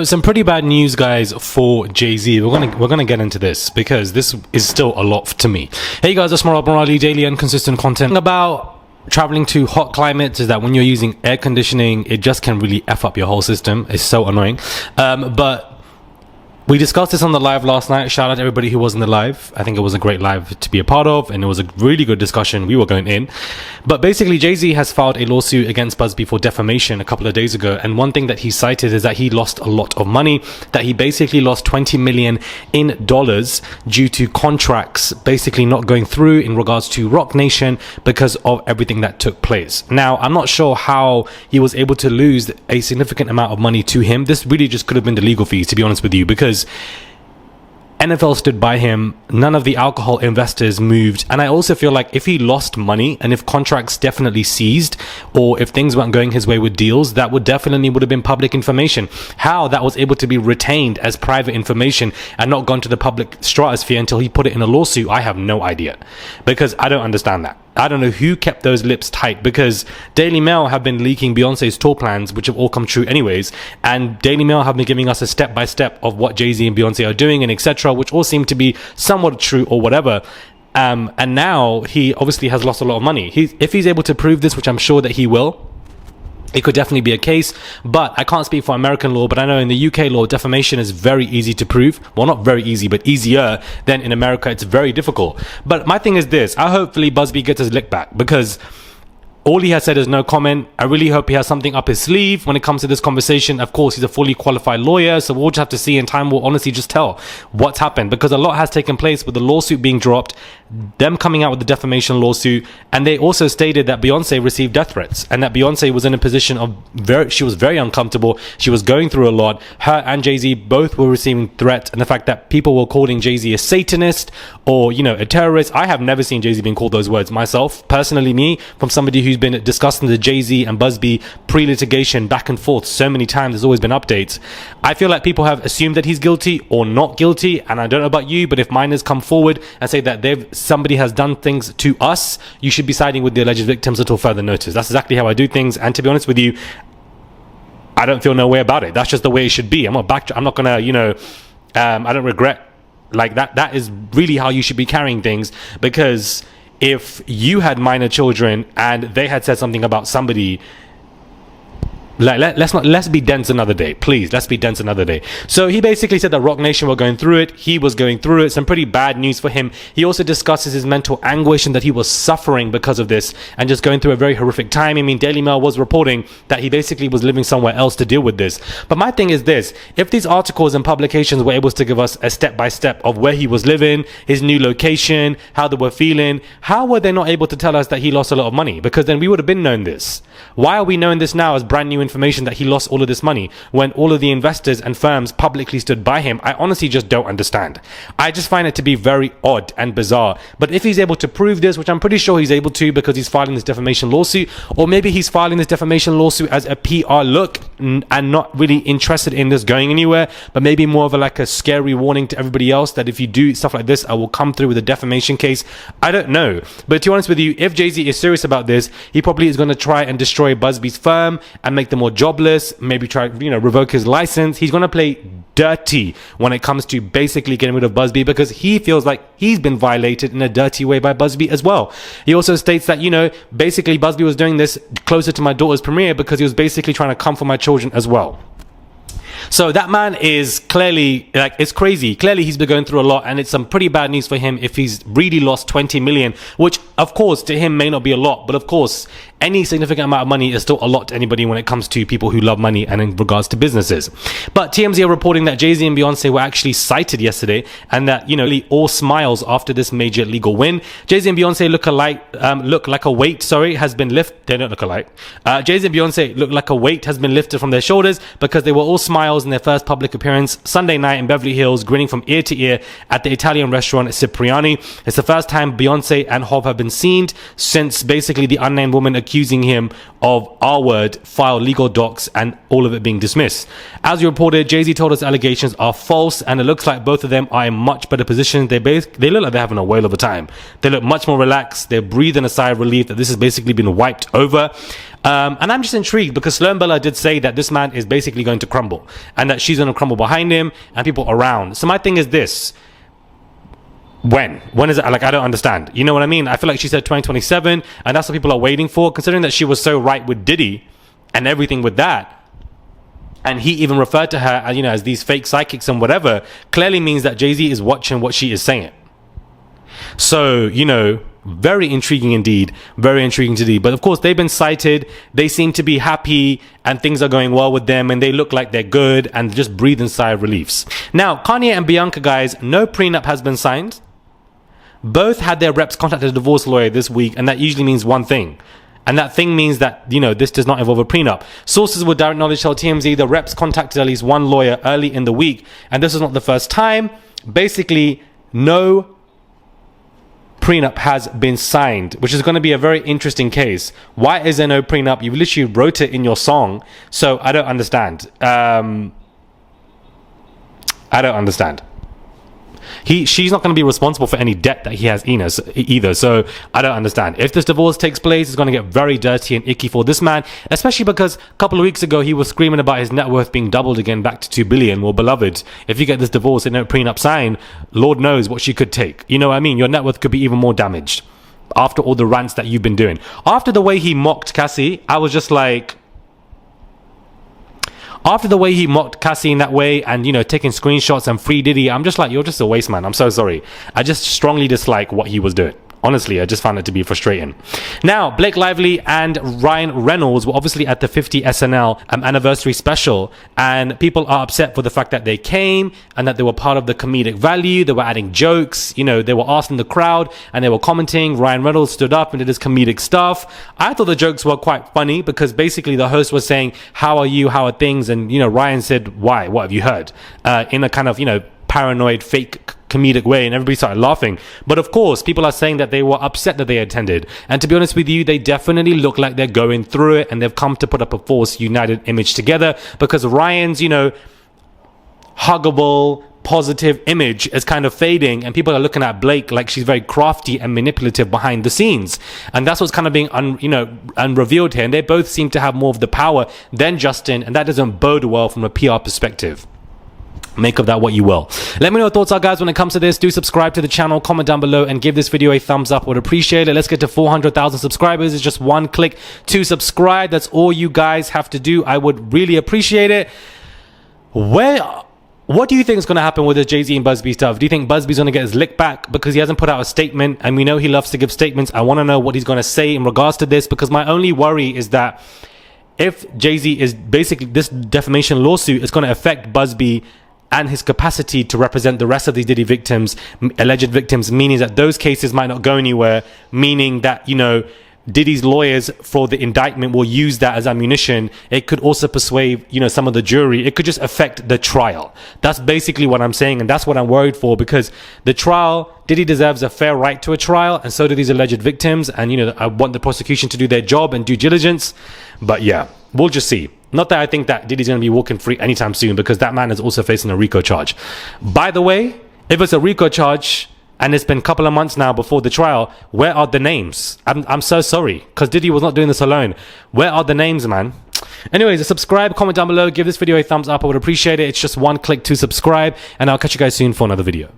Some pretty bad news, guys, for Jay-Z. We're gonna get into this because this is still a lot to me. Hey guys, it's Rob Morali, daily and consistent content about traveling to hot climates. Is that when you're using air conditioning, it just can really F up your whole system. It's so annoying. But we discussed this on the live last night. Shout out to everybody who was in the live. I think it was a great live to be a part of, and it was a really good discussion. We were going in. But basically, Jay-Z has filed a lawsuit against Buzbee for defamation a couple of days ago. And one thing that he cited is that he lost a lot of money, that he basically lost $20 million in dollars due to contracts basically not going through in regards to Roc Nation because of everything that took place. Now, I'm not sure how he was able to lose a significant amount of money to him. This really just could have been the legal fees, to be honest with you, because NFL stood by him. None of the alcohol investors moved. And I also feel like if he lost money and if contracts definitely ceased, or if things weren't going his way with deals, that would have been public information. How that was able to be retained as private information and not gone to the public stratosphere until he put it in a lawsuit, I have no idea, because I don't understand that. I don't know who kept those lips tight, because Daily Mail have been leaking Beyonce's tour plans, which have all come true anyways, and Daily Mail have been giving us a step-by-step of what Jay-Z and Beyonce are doing and etc., which all seem to be somewhat true or whatever. And now he obviously has lost a lot of money. If he's able to prove this, which I'm sure that he will, it could definitely be a case. But I can't speak for American law, but I know in the UK law, defamation is very easy to prove. Well, not very easy, but easier than in America. It's very difficult. But my thing is this: hopefully Buzbee gets his lick back, because all he has said is no comment. I really hope he has something up his sleeve when it comes to this conversation. Of course, he's a fully qualified lawyer, so we'll just have to see, and time will honestly just tell what's happened, because a lot has taken place with the lawsuit being dropped, them coming out with the defamation lawsuit, and they also stated that Beyonce received death threats, and that Beyonce was in a position of she was very uncomfortable. She was going through a lot. Her and Jay-Z both were receiving threats, and the fact that people were calling Jay-Z a Satanist or, a terrorist. I have never seen Jay-Z being called those words myself, personally, me, from somebody who's been discussing the Jay-Z and Buzbee pre-litigation back and forth so many times. There's always been updates. I feel like people have assumed that he's guilty or not guilty, and I don't know about you, but if minors come forward and say that somebody has done things to us, you should be siding with the alleged victims until further notice. That's exactly how I do things, and to be honest with you, I don't feel no way about it. That's just the way it should be. I'm not gonna, I don't regret like that. That is really how you should be carrying things, because if you had minor children and they had said something about somebody, let's be dense another day, please. Let's be dense another day. So he basically said that Roc Nation were going through it. He was going through it. Some pretty bad news for him. He also discusses his mental anguish and that he was suffering because of this and just going through a very horrific time. I mean, Daily Mail was reporting that he basically was living somewhere else to deal with this. But my thing is this: if these articles and publications were able to give us a step-by-step of where he was living, his new location, how they were feeling, how were they not able to tell us that he lost a lot of money? Because then we would have been known this. Why are we knowing this now as brand new information that he lost all of this money when all of the investors and firms publicly stood by him? I honestly just don't understand. I just find it to be very odd and bizarre. But if he's able to prove this, which I'm pretty sure he's able to, because he's filing this defamation lawsuit, or maybe he's filing this defamation lawsuit as a PR look and not really interested in this going anywhere, but maybe more of a scary warning to everybody else that if you do stuff like this, I will come through with a defamation case. I don't know. But to be honest with you, if Jay-Z is serious about this, he probably is going to try and destroy Buzbee's firm and make them more jobless, maybe try, revoke his license. He's going to play dirty when it comes to basically getting rid of Buzbee, because he feels like he's been violated in a dirty way by Buzbee as well. He also states that, basically Buzbee was doing this closer to my daughter's premiere because he was basically trying to come for my children as well. So that man is clearly, it's crazy. Clearly he's been going through a lot, and it's some pretty bad news for him if he's really lost 20 million, which of course to him may not be a lot, but of course any significant amount of money is still a lot to anybody when it comes to people who love money and in regards to businesses. But TMZ are reporting that Jay-Z and Beyonce were actually cited yesterday, and that, all smiles after this major legal win. Jay-Z and Beyonce look like a weight, has been lifted. They don't look alike. Jay-Z and Beyonce look like a weight has been lifted from their shoulders, because they were all smiles in their first public appearance Sunday night in Beverly Hills, grinning from ear to ear at the Italian restaurant Cipriani. It's the first time Beyonce and Hov have been seen since basically the unnamed woman accused accusing him of R-word, file legal docs, and all of it being dismissed. As you reported, Jay-Z told us allegations are false, and it looks like both of them are in much better position. They look like they're having a whale of a time. They look much more relaxed. They're breathing a sigh of relief that this has basically been wiped over. And I'm just intrigued because Sloan Bella did say that this man is basically going to crumble and that she's going to crumble behind him and people around. So my thing is this. When is it? Like, I don't understand. You know what I mean? I feel like she said 2027 and that's what people are waiting for, considering that she was so right with Diddy and everything with that. And he even referred to her, as these fake psychics and whatever, clearly means that Jay-Z is watching what she is saying. So, very intriguing indeed. Very intriguing indeed. But of course, they've been cited. They seem to be happy and things are going well with them and they look like they're good and just breathe in sigh of reliefs. Now, Kanye and Bianca, guys, no prenup has been signed. Both had their reps contact a divorce lawyer this week, and that usually means one thing. And that thing means that, this does not involve a prenup. Sources with direct knowledge tell TMZ the reps contacted at least one lawyer early in the week, and this is not the first time. Basically, no prenup has been signed, which is going to be a very interesting case. Why is there no prenup? You literally wrote it in your song, so I don't understand. I don't understand. She's not going to be responsible for any debt that he has either, so I don't understand. If this divorce takes place, it's going to get very dirty and icky for this man, especially because a couple of weeks ago he was screaming about his net worth being doubled again back to 2 billion. Well, beloved, if you get this divorce and no prenup signed, Lord knows what she could take. You know what I mean? Your net worth could be even more damaged after all the rants that you've been doing. After the way he mocked Cassie, I was just like, after the way he mocked Cassie in that way and, taking screenshots and free Diddy, I'm just like, you're just a waste man. I'm so sorry. I just strongly dislike what he was doing. Honestly, I just found it to be frustrating. Now, Blake Lively and Ryan Reynolds were obviously at the 50 SNL anniversary special, and people are upset for the fact that they came and that they were part of the comedic value. They were adding jokes. They were asked in the crowd and they were commenting. Ryan Reynolds stood up and did his comedic stuff. I thought the jokes were quite funny because basically the host was saying, how are you? How are things? And, Ryan said, why? What have you heard? In a kind of, paranoid, fake comedic way, and everybody started laughing. But of course, people are saying that they were upset that they attended. And to be honest with you, they definitely look like they're going through it and they've come to put up a force united image together because Ryan's, huggable, positive image is kind of fading and people are looking at Blake like she's very crafty and manipulative behind the scenes. And that's what's kind of being unrevealed here. And they both seem to have more of the power than Justin, and that doesn't bode well from a PR perspective. Make of that what you will. Let me know what thoughts are, guys, when it comes to this. Do subscribe to the channel, comment down below, and give this video a thumbs up. Would appreciate it. Let's get to 400,000 subscribers. It's just one click to subscribe. That's all you guys have to do. I would really appreciate it. What do you think is going to happen with the Jay-Z and Buzbee stuff? Do you think Buzbee's going to get his lick back because he hasn't put out a statement? And we know he loves to give statements. I want to know what he's going to say in regards to this, because my only worry is that if Jay-Z is basically, this defamation lawsuit is going to affect Buzbee and his capacity to represent the rest of these Diddy victims, alleged victims, meaning that those cases might not go anywhere, meaning that, Diddy's lawyers for the indictment will use that as ammunition. It could also persuade, some of the jury. It could just affect the trial. That's basically what I'm saying, and that's what I'm worried for, because the trial, Diddy deserves a fair right to a trial, and so do these alleged victims, and, I want the prosecution to do their job and due diligence. But yeah, we'll just see. Not that I think that Diddy's going to be walking free anytime soon, because that man is also facing a RICO charge. By the way, if it's a RICO charge and it's been a couple of months now before the trial, where are the names? I'm so sorry, because Diddy was not doing this alone. Where are the names, man? Anyways, subscribe, comment down below, give this video a thumbs up. I would appreciate it. It's just one click to subscribe, and I'll catch you guys soon for another video.